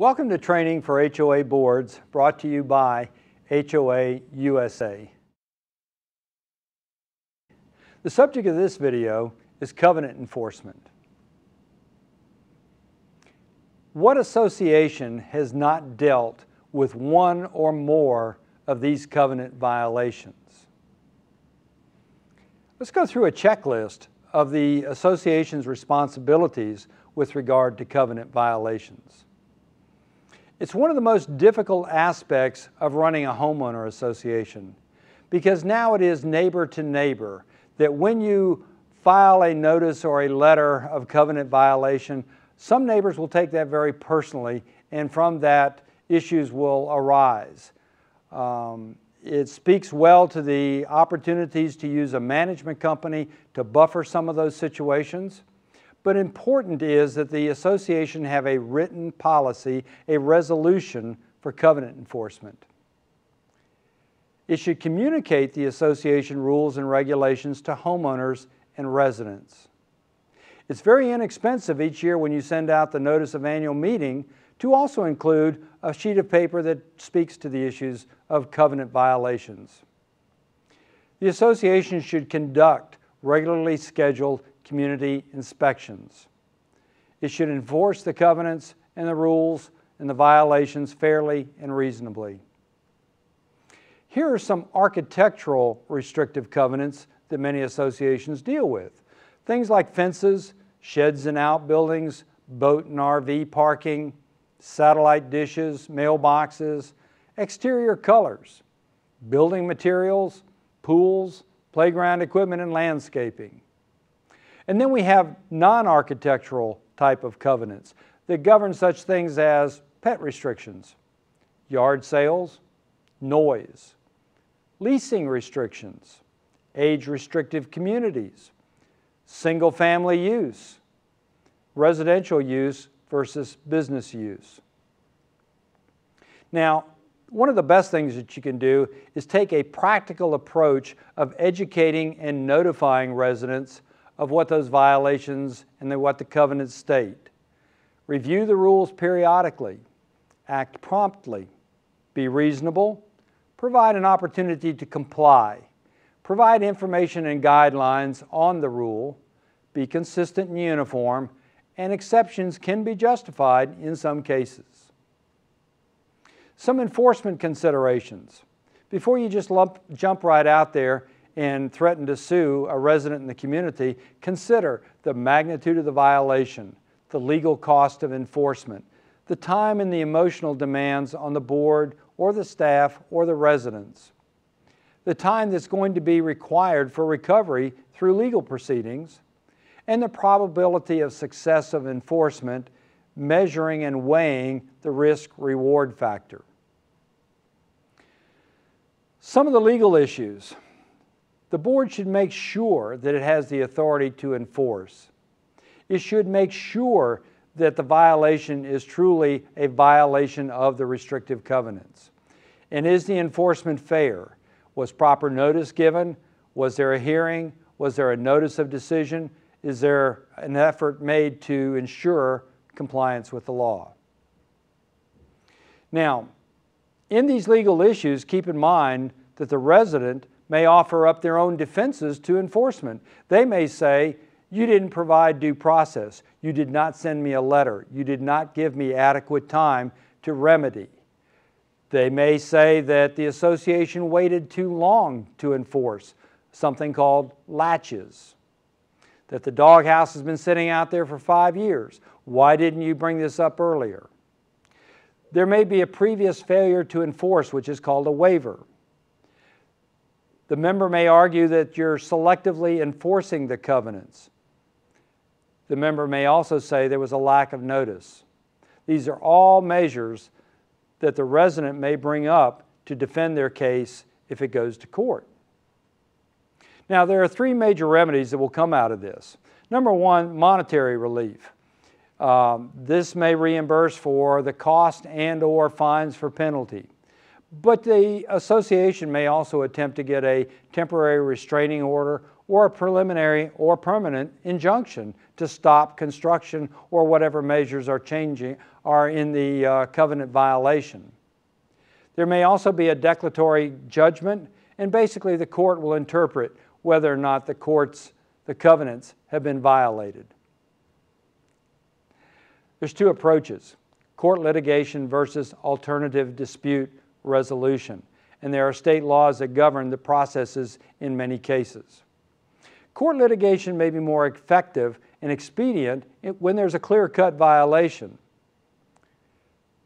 Welcome to training for HOA boards, brought to you by HOA-USA. The subject of this video is covenant enforcement. What association has not dealt with one or more of these covenant violations? Let's go through a checklist of the association's responsibilities with regard to covenant violations. It's one of the most difficult aspects of running a homeowner association, because now it is neighbor to neighbor, that when you file a notice or a letter of covenant violation, some neighbors will take that very personally, and from that issues will arise. It speaks well to the opportunities to use a management company to buffer some of those situations. But important is that the association have a written policy, a resolution for covenant enforcement. It should communicate the association rules and regulations to homeowners and residents. It's very inexpensive each year when you send out the notice of annual meeting to also include a sheet of paper that speaks to the issues of covenant violations. The association should conduct regularly scheduled community inspections. It should enforce the covenants and the rules and the violations fairly and reasonably. Here are some architectural restrictive covenants that many associations deal with. Things like fences, sheds and outbuildings, boat and RV parking, satellite dishes, mailboxes, exterior colors, building materials, pools, playground equipment, and landscaping. And then we have non-architectural type of covenants that govern such things as pet restrictions, yard sales, noise, leasing restrictions, age-restrictive communities, single-family use, residential use versus business use. Now, one of the best things that you can do is take a practical approach of educating and notifying residents of what those violations and what the covenants state. Review the rules periodically, act promptly, be reasonable, provide an opportunity to comply, provide information and guidelines on the rule, be consistent and uniform, and exceptions can be justified in some cases. Some enforcement considerations. Before you just jump right out there and threaten to sue a resident in the community, consider the magnitude of the violation, the legal cost of enforcement, the time and the emotional demands on the board or the staff or the residents, the time that's going to be required for recovery through legal proceedings, and the probability of success of enforcement, measuring and weighing the risk-reward factor. Some of the legal issues. The board should make sure that it has the authority to enforce. It should make sure that the violation is truly a violation of the restrictive covenants. And is the enforcement fair? Was proper notice given? Was there a hearing? Was there a notice of decision? Is there an effort made to ensure compliance with the law? Now, in these legal issues, keep in mind that the resident may offer up their own defenses to enforcement. They may say, you didn't provide due process. You did not send me a letter. You did not give me adequate time to remedy. They may say that the association waited too long to enforce something called latches, that the doghouse has been sitting out there for 5 years. Why didn't you bring this up earlier? There may be a previous failure to enforce, which is called a waiver. The member may argue that you're selectively enforcing the covenants. The member may also say there was a lack of notice. These are all measures that the resident may bring up to defend their case if it goes to court. Now, there are 3 major remedies that will come out of this. Number 1, monetary relief. This may reimburse for the cost and/or fines for penalty. But the association may also attempt to get a temporary restraining order or a preliminary or permanent injunction to stop construction or whatever measures are in the covenant violation. There may also be a declaratory judgment, and basically the court will interpret whether or not the covenants have been violated. There's two approaches: court litigation versus alternative dispute resolution, and there are state laws that govern the processes in many cases. Court litigation may be more effective and expedient when there's a clear-cut violation.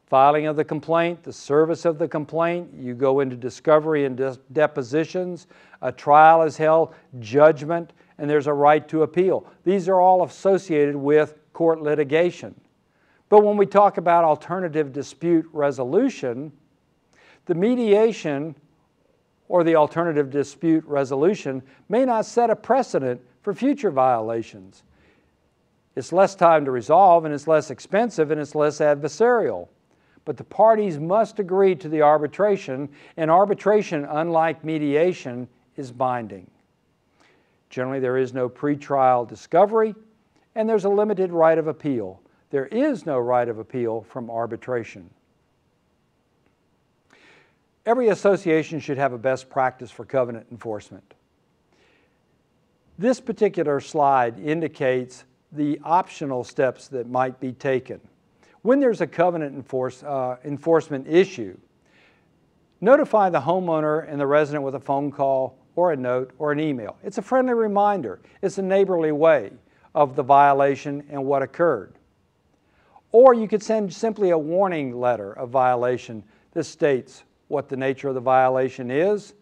Filing of the complaint, the service of the complaint, you go into discovery and depositions, a trial is held, judgment, and there's a right to appeal. These are all associated with court litigation. But when we talk about alternative dispute resolution, the mediation or the alternative dispute resolution may not set a precedent for future violations. It's less time to resolve, and it's less expensive, and it's less adversarial. But the parties must agree to the arbitration, and arbitration, unlike mediation, is binding. Generally, there is no pretrial discovery, and there's a limited right of appeal. There is no right of appeal from arbitration. Every association should have a best practice for covenant enforcement. This particular slide indicates the optional steps that might be taken. When there's a covenant enforcement issue, notify the homeowner and the resident with a phone call or a note or an email. It's a friendly reminder. It's a neighborly way of the violation and what occurred. Or you could send simply a warning letter of violation that states what the nature of the violation is,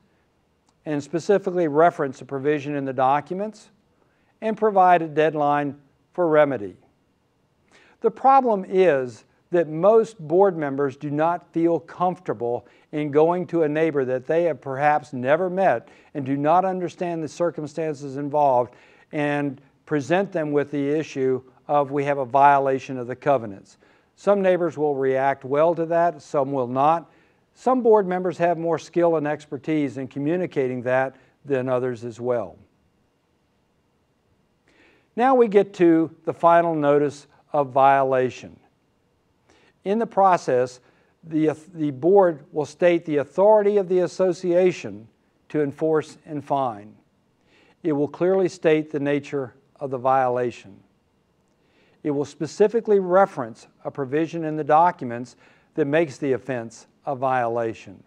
and specifically reference a provision in the documents, and provide a deadline for remedy. The problem is that most board members do not feel comfortable in going to a neighbor that they have perhaps never met and do not understand the circumstances involved and present them with the issue of we have a violation of the covenants. Some neighbors will react well to that, some will not. Some board members have more skill and expertise in communicating that than others as well. Now we get to the final notice of violation. In the process, the board will state the authority of the association to enforce and fine. It will clearly state the nature of the violation. It will specifically reference a provision in the documents that makes the offense a violation.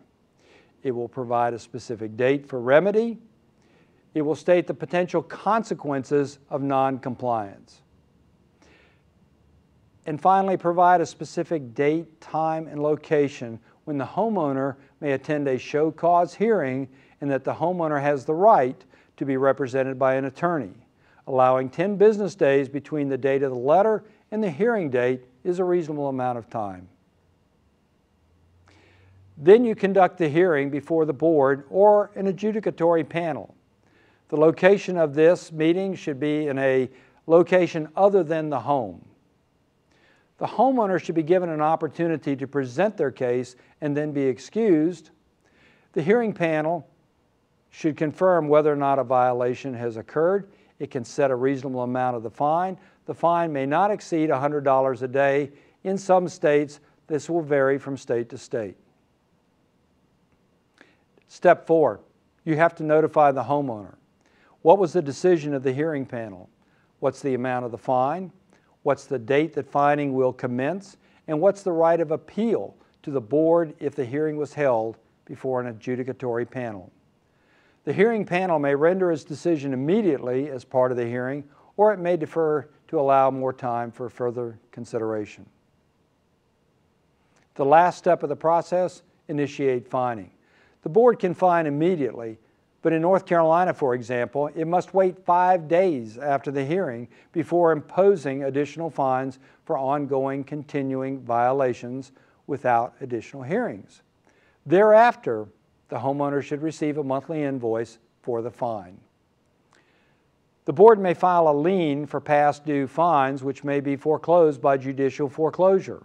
It will provide a specific date for remedy. It will state the potential consequences of non-compliance. And finally, provide a specific date, time, and location when the homeowner may attend a show cause hearing and that the homeowner has the right to be represented by an attorney. Allowing 10 business days between the date of the letter and the hearing date is a reasonable amount of time. Then you conduct the hearing before the board or an adjudicatory panel. The location of this meeting should be in a location other than the home. The homeowner should be given an opportunity to present their case and then be excused. The hearing panel should confirm whether or not a violation has occurred. It can set a reasonable amount of the fine. The fine may not exceed $100 a day. In some states, this will vary from state to state. Step 4, you have to notify the homeowner. What was the decision of the hearing panel? What's the amount of the fine? What's the date that fining will commence? And what's the right of appeal to the board if the hearing was held before an adjudicatory panel? The hearing panel may render its decision immediately as part of the hearing, or it may defer to allow more time for further consideration. The last step of the process, initiate fining. The board can fine immediately, but in North Carolina, for example, it must wait 5 days after the hearing before imposing additional fines for ongoing, continuing violations without additional hearings. Thereafter, the homeowner should receive a monthly invoice for the fine. The board may file a lien for past due fines, which may be foreclosed by judicial foreclosure.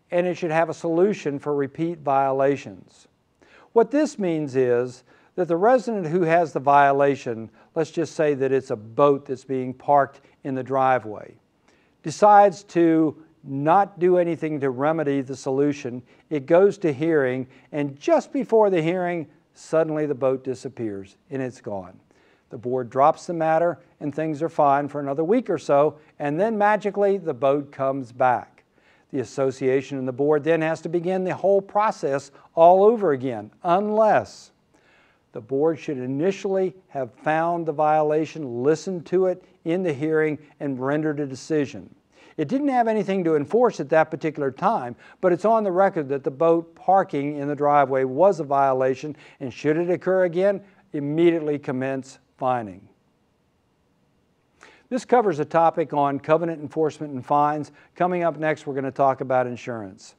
And it should have a solution for repeat violations. What this means is that the resident who has the violation, let's just say that it's a boat that's being parked in the driveway, decides to not do anything to remedy the solution, it goes to hearing, and just before the hearing, suddenly the boat disappears and it's gone. The board drops the matter and things are fine for another week or so, and then magically the boat comes back. The association and the board then has to begin the whole process all over again, unless the board should initially have found the violation, listened to it in the hearing, and rendered a decision. It didn't have anything to enforce at that particular time, but it's on the record that the boat parking in the driveway was a violation, and should it occur again, immediately commence fining. This covers a topic on covenant enforcement and fines. Coming up next, we're going to talk about insurance.